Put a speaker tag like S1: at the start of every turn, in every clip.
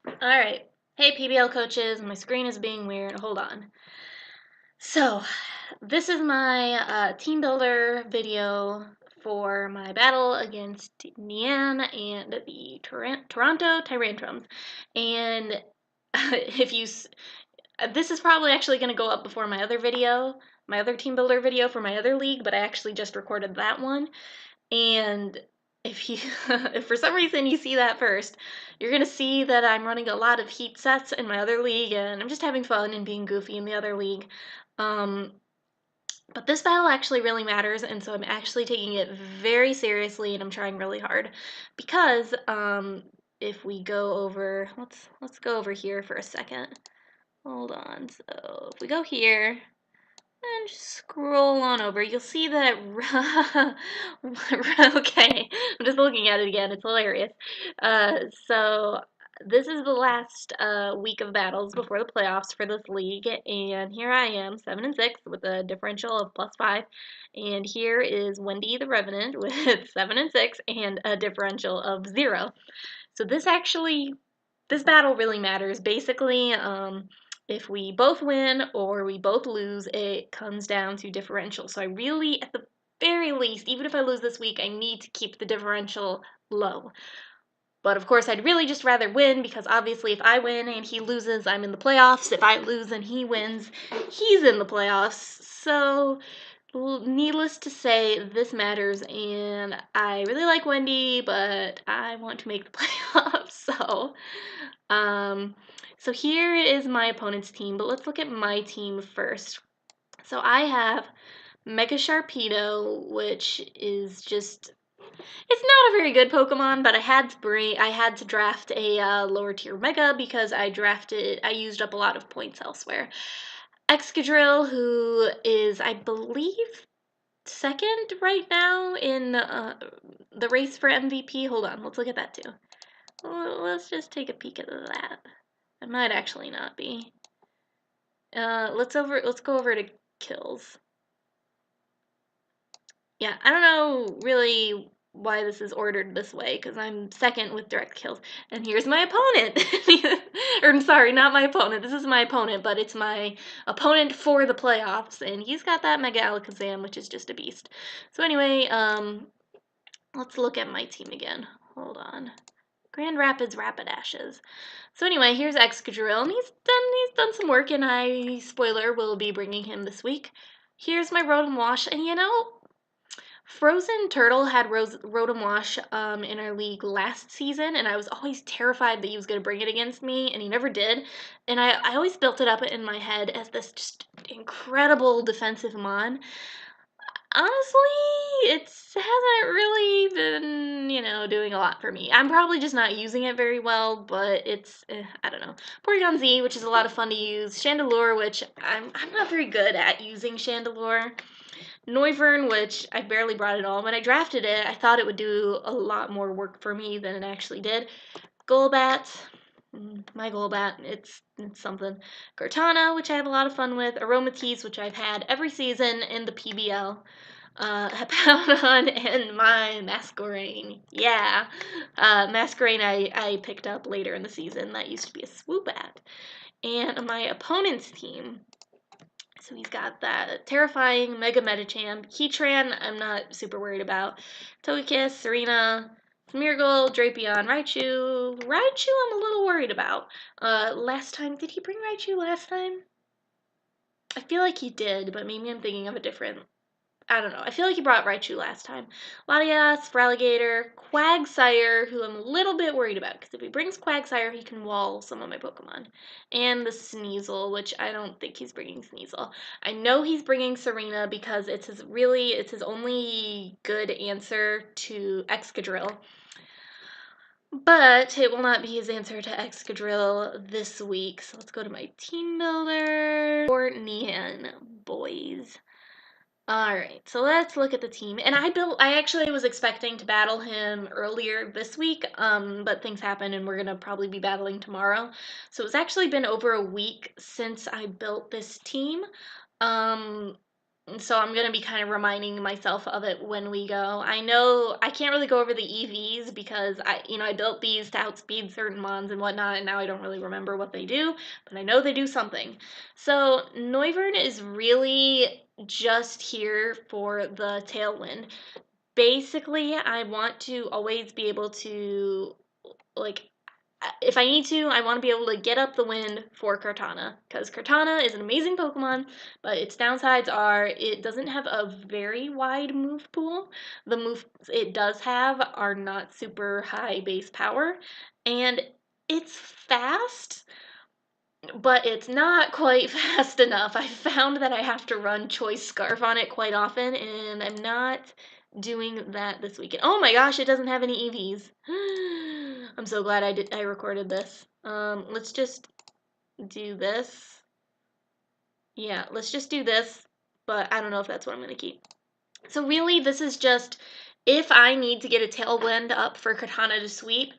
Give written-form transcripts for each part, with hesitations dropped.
S1: Alright. Hey PBL coaches, my screen is being weird. Hold on. So, this is my team builder video for my battle against Nian and the Toronto Tyrantrums. And if you, this is probably actually going to go up before my other video, my other team builder video for my other league, but I actually just recorded that one. And if you, if for some reason you see that first, you're gonna see that I'm running a lot of heat sets in my other league, and I'm just having fun and being goofy in the other league. Um, but this battle actually really matters, and so I'm actually taking it very seriously, and I'm trying really hard because if we go over, let's go over here for a second. Hold on. So if we go here, and just scroll on over, you'll see that, okay, I'm just looking at it again, it's hilarious. So this is the last week of battles before the playoffs for this league, and here I am, 7-6 with a differential of +5, and here is Wendy the Revenant with 7-6 and a differential of 0. So this battle really matters. Basically, if we both win or we both lose, it comes down to differential. So I really, at the very least, even if I lose this week, I need to keep the differential low. But of course, I'd really just rather win because obviously if I win and he loses, I'm in the playoffs. If I lose and he wins, he's in the playoffs. So needless to say, this matters, and I really like Wendy, but I want to make the playoffs. Um, so here is my opponent's team, but let's look at my team first. So I have Mega Sharpedo, which is just, it's not a very good Pokemon, but I had to draft a lower tier Mega because I used up a lot of points elsewhere. Excadrill, who is, I believe, second right now in the race for MVP. Hold on, let's look at that too. Let's just take a peek at that. It might actually not be. Let's go over to kills. Yeah, I don't know really why this is ordered this way because I'm second with direct kills. And here's my opponent. Or I'm sorry, not my opponent. This is my opponent, but it's my opponent for the playoffs, and he's got that Mega Alakazam, which is just a beast. So anyway, let's look at my team again. Hold on. Grand Rapids Rapidashes. So anyway, here's Excadrill, and he's done some work, and I, spoiler, will be bringing him this week. Here's my Rotom Wash, and you know, Frozen Turtle had Rotom Wash in our league last season, and I was always terrified that he was going to bring it against me, and he never did. And I always built it up in my head as this just incredible defensive mon. Honestly, it hasn't really been, doing a lot for me. I'm probably just not using it very well, but it's, I don't know. Porygon Z, which is a lot of fun to use. Chandelure, which I'm not very good at using Chandelure. Noivern, which I barely brought at all. When I drafted it, I thought it would do a lot more work for me than it actually did. Golbat, my Golbat, it's something. Cortana, which I have a lot of fun with. Aromatisse, which I've had every season in the PBL. Hippowdon, and my Masquerain. Yeah. Masquerain I picked up later in the season. That used to be a Swoobat. And my opponent's team, so he's got that terrifying Mega Medicham. Heatran, I'm not super worried about. Togekiss, Serena, Smeargle, Drapion, Raichu. Raichu I'm a little worried about. Last time, did he bring Raichu last time? I feel like he did, but maybe I'm thinking of a different, I don't know. I feel like he brought Raichu last time. Latias, Feraligatr, Quagsire, who I'm a little bit worried about, because if he brings Quagsire, he can wall some of my Pokemon. And the Sneasel, which I don't think he's bringing Sneasel. I know he's bringing Serena because it's his only good answer to Excadrill. But it will not be his answer to Excadrill this week. So let's go to my team builder. For Nian, boys. Alright, so let's look at the team. And I actually was expecting to battle him earlier this week, but things happened and we're gonna probably be battling tomorrow. So it's actually been over a week since I built this team. so I'm going to be kind of reminding myself of it when we go. I know I can't really go over the EVs because I built these to outspeed certain mons and whatnot, and now I don't really remember what they do, but I know they do something. So Noivern is really just here for the Tailwind. Basically, I want to always be able to, like, if I need to, I want to be able to get up the wind for Kartana, because Kartana is an amazing Pokemon, but its downsides are it doesn't have a very wide move pool. The moves it does have are not super high base power, and it's fast, but it's not quite fast enough. I found that I have to run Choice Scarf on it quite often, and I'm not doing that this weekend. Oh my gosh, it doesn't have any EVs. I'm so glad I recorded this. Let's just do this. Yeah, let's just do this, but I don't know if that's what I'm going to keep. So really, this is just if I need to get a Tailwind up for Katana to sweep,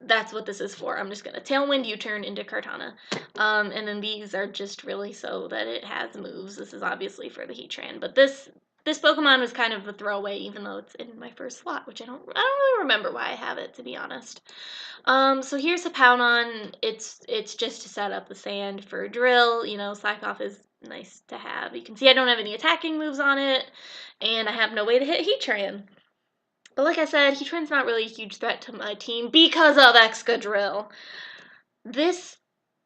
S1: that's what this is for. I'm just going to Tailwind U-turn into Kartana. And then these are just really so that it has moves. This is obviously for the Heatran, but this Pokemon was kind of a throwaway, even though it's in my first slot, which I don't really remember why I have it, to be honest. So here's a Poundon. It's just to set up the sand for Drill. Psychoff is nice to have. You can see I don't have any attacking moves on it, and I have no way to hit Heatran. But like I said, Heatran's not really a huge threat to my team because of Excadrill. This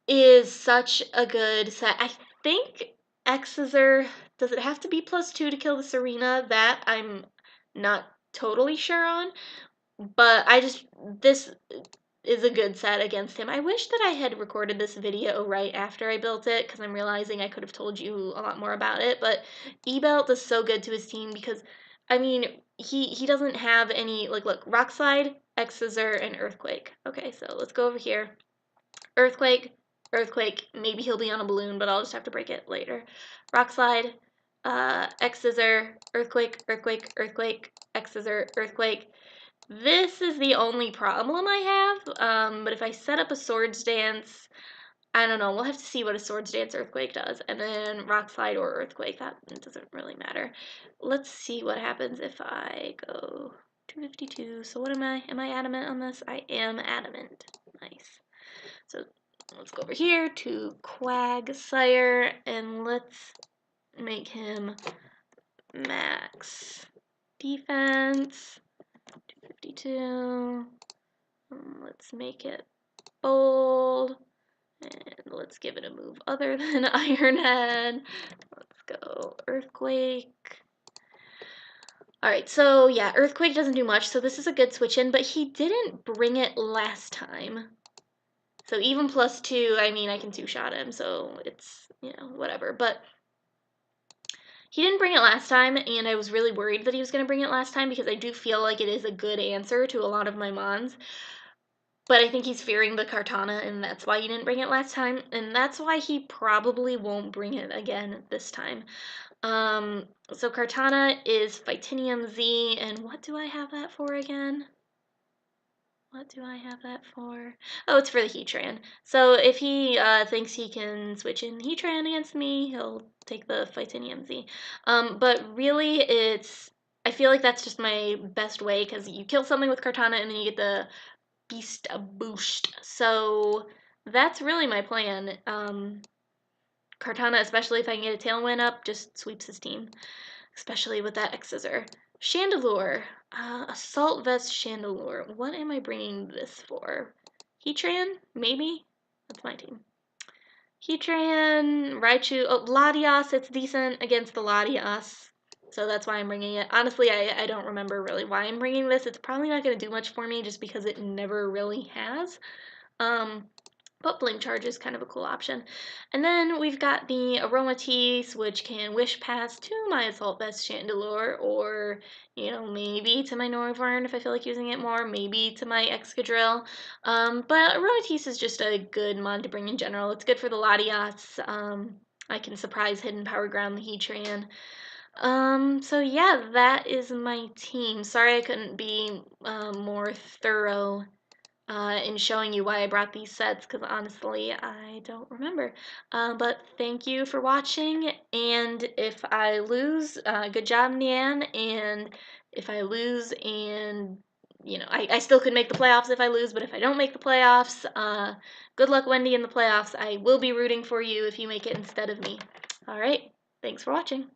S1: is such a good set. I think Exeter, does it have to be +2 to kill the Serena? That I'm not totally sure on. But this is a good set against him. I wish that I had recorded this video right after I built it, because I'm realizing I could have told you a lot more about it. But E-Belt does so good to his team because, I mean, he doesn't have any, like, look, Rock Slide, X-Scissor, and Earthquake. Okay, so let's go over here. Earthquake, Earthquake, maybe he'll be on a balloon, but I'll just have to break it later. Rock Slide, X-Scissor, Earthquake, Earthquake, Earthquake, X-Scissor, Earthquake. This is the only problem I have, but if I set up a Swords Dance, I don't know, we'll have to see what a Swords Dance Earthquake does, and then Rock Slide or Earthquake, that doesn't really matter. Let's see what happens if I go 252, so what am I? Am I adamant on this? I am adamant. Nice. So let's go over here to Quagsire, and let's make him max defense. 252. Let's make it bold. And let's give it a move other than Iron Head. Let's go Earthquake. Alright, so yeah, Earthquake doesn't do much, so this is a good switch in, but he didn't bring it last time. So even +2, I mean, I can two-shot him, so it's, whatever. But he didn't bring it last time, and I was really worried that he was going to bring it last time because I do feel like it is a good answer to a lot of my mons. But I think he's fearing the Kartana, and that's why he didn't bring it last time, and that's why he probably won't bring it again this time. So Kartana is Phytinium Z, and what do I have that for again? What do I have that for? Oh, it's for the Heatran. So if he thinks he can switch in Heatran against me, he'll take the Phytinium Z. But really, I feel like that's just my best way, because you kill something with Kartana, and then you get the Beast Boost. So that's really my plan. Kartana, especially if I can get a Tailwind up, just sweeps his team. Especially with that X-Scissor. Chandelure. Assault Vest Chandelure. What am I bringing this for? Heatran? Maybe? That's my team. Heatran, Raichu. Oh, Latias. It's decent against the Latias. So that's why I'm bringing it. Honestly, I don't remember really why I'm bringing this. It's probably not going to do much for me just because it never really has. But Blink Charge is kind of a cool option. And then we've got the Aromatisse, which can Wish Pass to my Assault Vest Chandelure, or, maybe to my Noivern if I feel like using it more, maybe to my Excadrill. But Aromatisse is just a good mod to bring in general. It's good for the Latias. I can surprise Hidden Power Ground the Heatran. So yeah, that is my team. Sorry I couldn't be more thorough in showing you why I brought these sets, because honestly, I don't remember. But thank you for watching, and if I lose, good job, Nian, and if I lose and I still could make the playoffs if I lose, but if I don't make the playoffs, good luck, Wendy, in the playoffs. I will be rooting for you if you make it instead of me. All right, thanks for watching.